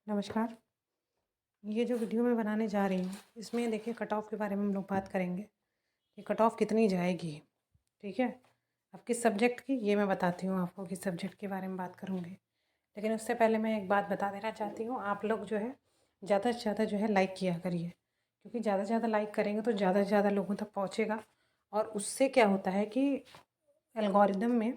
नमस्कार। ये जो वीडियो मैं बनाने जा रही हूँ, इसमें देखिए कट ऑफ के बारे में हम लोग बात करेंगे कि कट ऑफ कितनी जाएगी, ठीक है? अब किस सब्जेक्ट की, ये मैं बताती हूँ आपको, किस सब्जेक्ट के बारे में बात करूँगी। लेकिन उससे पहले मैं एक बात बता देना चाहती हूँ, आप लोग जो है ज़्यादा से ज़्यादा जो है लाइक किया करिए, क्योंकि ज़्यादा से ज़्यादा लाइक करेंगे तो ज़्यादा से ज़्यादा लोगों तक पहुँचेगा। और उससे क्या होता है कि एल्गोरिदम में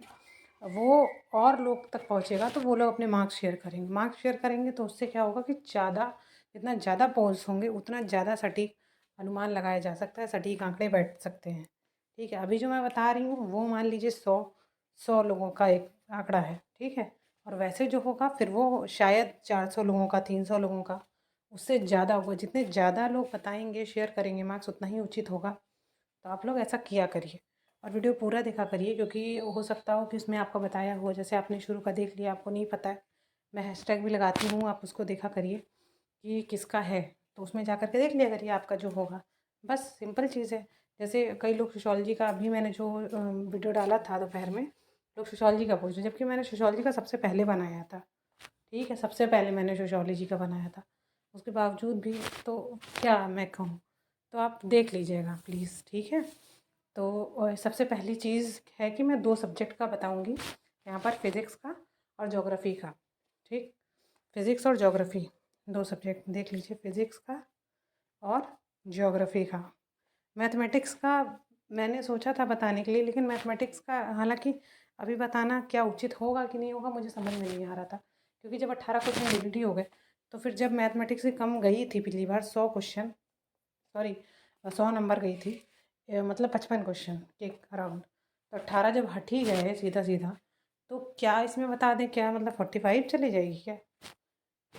वो और लोग तक पहुँचेगा, तो वो लोग अपने मार्क्स शेयर करेंगे। मार्क्स शेयर करेंगे तो उससे क्या होगा कि जितना ज़्यादा पोल्स होंगे उतना ज़्यादा सटीक अनुमान लगाया जा सकता है, सटीक आंकड़े बैठ सकते हैं। ठीक है, अभी जो मैं बता रही हूँ वो मान लीजिए 100 लोगों का एक आंकड़ा है, ठीक है? और वैसे जो होगा फिर वो शायद 400 लोगों का, 300 लोगों का, उससे ज़्यादा होगा। जितने ज़्यादा लोग बताएंगे, शेयर करेंगे मार्क्स, उतना ही उचित होगा। तो आप लोग ऐसा किया करिए और वीडियो पूरा देखा करिए, क्योंकि हो सकता हो कि उसमें आपका बताया हो, जैसे आपने शुरू का देख लिया, आपको नहीं पता है, मैं हैशटैग भी लगाती हूँ, आप उसको देखा करिए कि किसका है, तो उसमें जा कर के देख लिया करिए आपका जो होगा। बस सिंपल चीज़ है। जैसे कई लोग सोशोलॉजी का, अभी मैंने जो वीडियो डाला था दोपहर में, लोग सोशोलॉजी का पूछ रहे, जबकि मैंने सोशोलॉजी का सबसे पहले बनाया था, ठीक है? सबसे पहले मैंने सोशोलॉजी का बनाया था, उसके बावजूद भी तो क्या मैं कहूँ, तो आप देख लीजिएगा प्लीज़, ठीक है? तो सबसे पहली चीज़ है कि मैं 2 सब्जेक्ट का बताऊँगी यहाँ पर, फ़िज़िक्स का और ज्योग्राफ़ी का, ठीक? फ़िज़िक्स और ज्योग्राफ़ी 2 सब्जेक्ट देख लीजिए, फ़िज़िक्स का और ज्योग्राफ़ी का। मैथमेटिक्स का मैंने सोचा था बताने के लिए, लेकिन मैथमेटिक्स का हालाँकि अभी बताना क्या उचित होगा कि नहीं होगा, मुझे समझ में नहीं आ रहा था। क्योंकि जब 18 क्वेश्चन डिलीट ही हो गए, तो फिर जब मैथमेटिक्स से कम गई थी पिछली बार 100 क्वेश्चन, सॉरी 100 नंबर गई थी, मतलब 55 क्वेश्चन के अराउंड, तो 18 जब हट ही गए सीधा-सीधा, तो क्या इसमें बता दें, क्या मतलब 45 चली जाएगी क्या?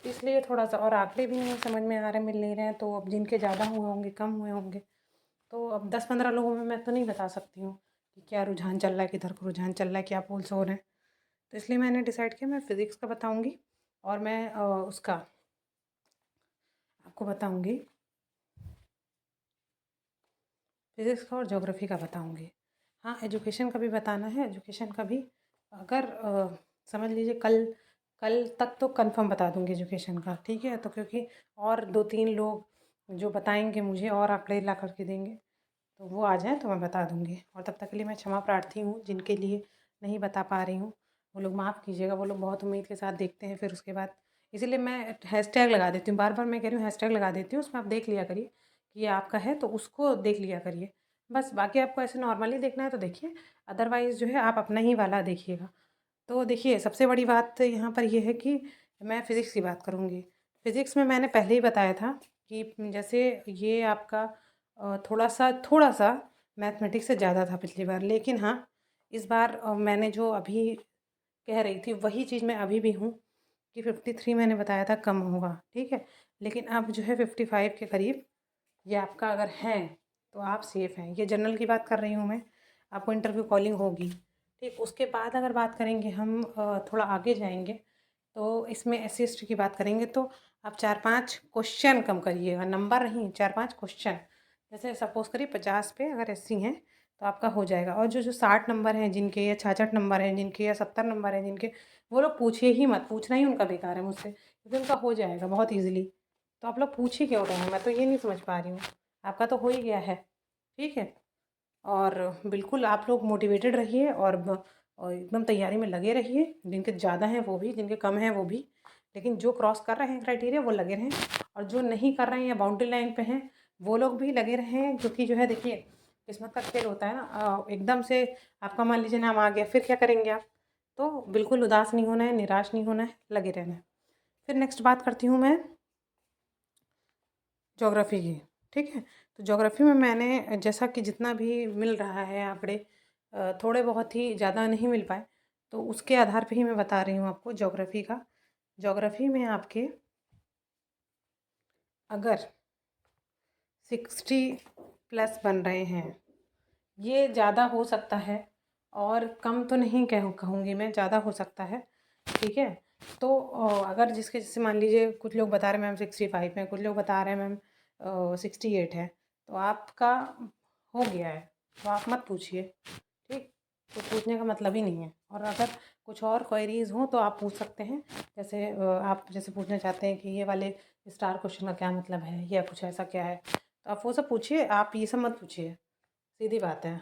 इसलिए थोड़ा-सा, और आंकड़े भी नहीं समझ में आ रहे, मिल नहीं रहे हैं, तो अब जिनके ज़्यादा हुए होंगे, कम हुए होंगे, तो अब 10-15 लोगों में मैं तो नहीं बता सकती हूँ कि क्या रुझान चल रहा है, किधर को रुझान चल रहा है, क्या पोल्स हो रहे हैं। तो इसलिए मैंने डिसाइड किया मैं फ़िज़िक्स का बताऊँगी, और मैं उसका आपको बताऊँगी, फ़िज़िक्स का और ज्योग्राफ़ी का बताऊँगी। हाँ, एजुकेशन का भी बताना है, एजुकेशन का भी अगर समझ लीजिए कल कल तक तो कंफ़र्म बता दूँगी एजुकेशन का, ठीक है? तो क्योंकि और 2-3 लोग जो बताएँगे मुझे और आंकड़े ला कर के देंगे, तो वो आ जाएँ तो मैं बता दूँगी। और तब तक के लिए मैं क्षमा प्रार्थी हूँ, जिनके लिए नहीं बता पा रही हूँ, वो लोग माफ़ कीजिएगा, वो लोग बहुत उम्मीद के साथ देखते हैं, फिर उसके बाद इसीलिए मैं हैशटैग लगा देती हूँ, बार-बार मैं कह रही हूँ हैशटैग लगा देती हूँ, उसमें आप देख लिया करिए कि ये आपका है, तो उसको देख लिया करिए। बस बाकी आपको ऐसे नॉर्मली देखना है तो देखिए, अदरवाइज़ जो है आप अपना ही वाला देखिएगा। तो देखिए, सबसे बड़ी बात यहाँ पर ये है कि मैं फ़िज़िक्स की बात करूँगी। फ़िज़िक्स में मैंने पहले ही बताया था कि जैसे ये आपका थोड़ा-सा मैथमेटिक्स से ज़्यादा था पिछली बार। लेकिन हाँ, इस बार मैंने जो अभी कह रही थी वही चीज़ मैं अभी भी हूँ कि 53 मैंने बताया था कम होगा, ठीक है? लेकिन अब जो है 55 के करीब ये आपका अगर है, तो आप सेफ़ हैं। ये जनरल की बात कर रही हूँ मैं, आपको इंटरव्यू कॉलिंग होगी, ठीक? उसके बाद अगर बात करेंगे हम, थोड़ा आगे जाएँगे, तो इसमें एससी-एसटी की बात करेंगे, तो आप 4-5 क्वेश्चन कम करिएगा, नंबर नहीं, 4-5 क्वेश्चन। जैसे सपोज़ करिए 50 पे अगर एससी हैं, तो आपका हो जाएगा। और जो 60 नंबर हैं जिनके, या 66 नंबर हैं जिनके, या 70 नंबर हैं जिनके, वो लोग पूछिए ही मत, पूछना ही उनका बेकार है मुझसे, क्योंकि उनका हो जाएगा बहुत ईज़िली। तो आप लोग पूछ ही क्यों रहे हैं? मैं तो ये नहीं समझ पा रही हूँ। आपका तो हो ही गया है, ठीक है? और बिल्कुल आप लोग मोटिवेटेड रहिए और एकदम तैयारी में लगे रहिए। जिनके ज़्यादा हैं वो भी, जिनके कम हैं वो भी। लेकिन जो क्रॉस कर रहे हैं क्राइटेरिया वो लगे रहें, और जो नहीं कर रहे हैं या बाउंड्री लाइन पे हैं वो लोग भी लगे रहें, क्योंकि जो है देखिए, किस्मत का खेल होता है ना, एकदम से आपका मान लीजिए नाम आ गया, फिर क्या करेंगे आप? तो बिल्कुल उदास नहीं होना है, निराश नहीं होना है, लगे रहना है। फिर नेक्स्ट बात करती हूँ मैं ज्योग्राफ़ी की, ठीक है? तो ज्योग्राफ़ी में मैंने जैसा कि जितना भी मिल रहा है आंकड़े, थोड़े बहुत ही, ज़्यादा नहीं मिल पाए, तो उसके आधार पे ही मैं बता रही हूँ आपको ज्योग्राफ़ी का। ज्योग्राफ़ी में आपके अगर 60 प्लस बन रहे हैं, ये ज़्यादा हो सकता है, और कम तो नहीं कहूँगी मैं, ज़्यादा हो सकता है, ठीक है? तो अगर जिसके, जैसे मान लीजिए कुछ लोग बता रहे हैं मैम 65 है, कुछ लोग बता रहे हैं मैम 68 है, तो आपका हो गया है, तो आप मत पूछिए, ठीक? तो पूछने का मतलब ही नहीं है। और अगर कुछ और क्वेरीज हों तो आप पूछ सकते हैं। जैसे आप जैसे पूछना चाहते हैं कि ये वाले स्टार क्वेश्चन का क्या मतलब है या कुछ ऐसा क्या है, तो आप वो सब पूछिए। आप ये सब मत पूछिए, सीधी बात है।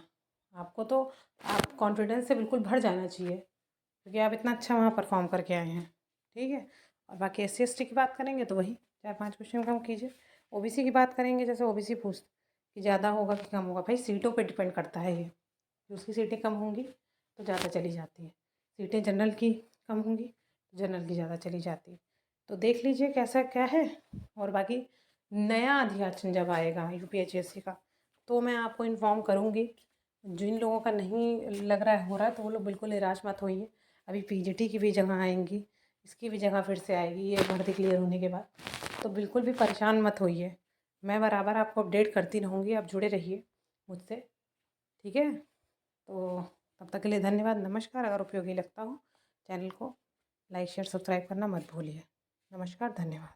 आपको तो आप कॉन्फिडेंस से बिल्कुल भर जाना चाहिए, क्योंकि आप इतना अच्छा वहाँ परफॉर्म करके आए हैं। ठीक है। और बाकी SC ST की बात करेंगे तो वही 4-5 क्वेश्चन कम कीजिए। OBC की बात करेंगे, जैसे OBC पूछ कि ज़्यादा होगा कि कम होगा, भाई सीटों पे डिपेंड करता है ये। कि उसकी सीटें कम होंगी तो ज़्यादा चली जाती है, सीटें जनरल की कम होंगी तो जनरल की ज़्यादा चली जाती है। तो देख लीजिए कैसा क्या है। और बाकी नया अधियाचन जब आएगा UPHSC का, तो मैं आपको इन्फॉर्म करूँगी। जिन लोगों का नहीं लग रहा है हो रहा है, तो वो लोग बिल्कुल निराश मत होइए। अभी PGT की भी जगह आएंगी, इसकी भी जगह फिर से आएगी ये भर्ती क्लियर होने के बाद, तो बिल्कुल भी परेशान मत होइए। मैं बराबर आपको अपडेट करती रहूँगी, आप जुड़े रहिए मुझसे। ठीक है। तो तब तक के लिए धन्यवाद, नमस्कार। अगर उपयोगी लगता हो चैनल को लाइक शेयर सब्सक्राइब करना मत भूलिए। नमस्कार, धन्यवाद।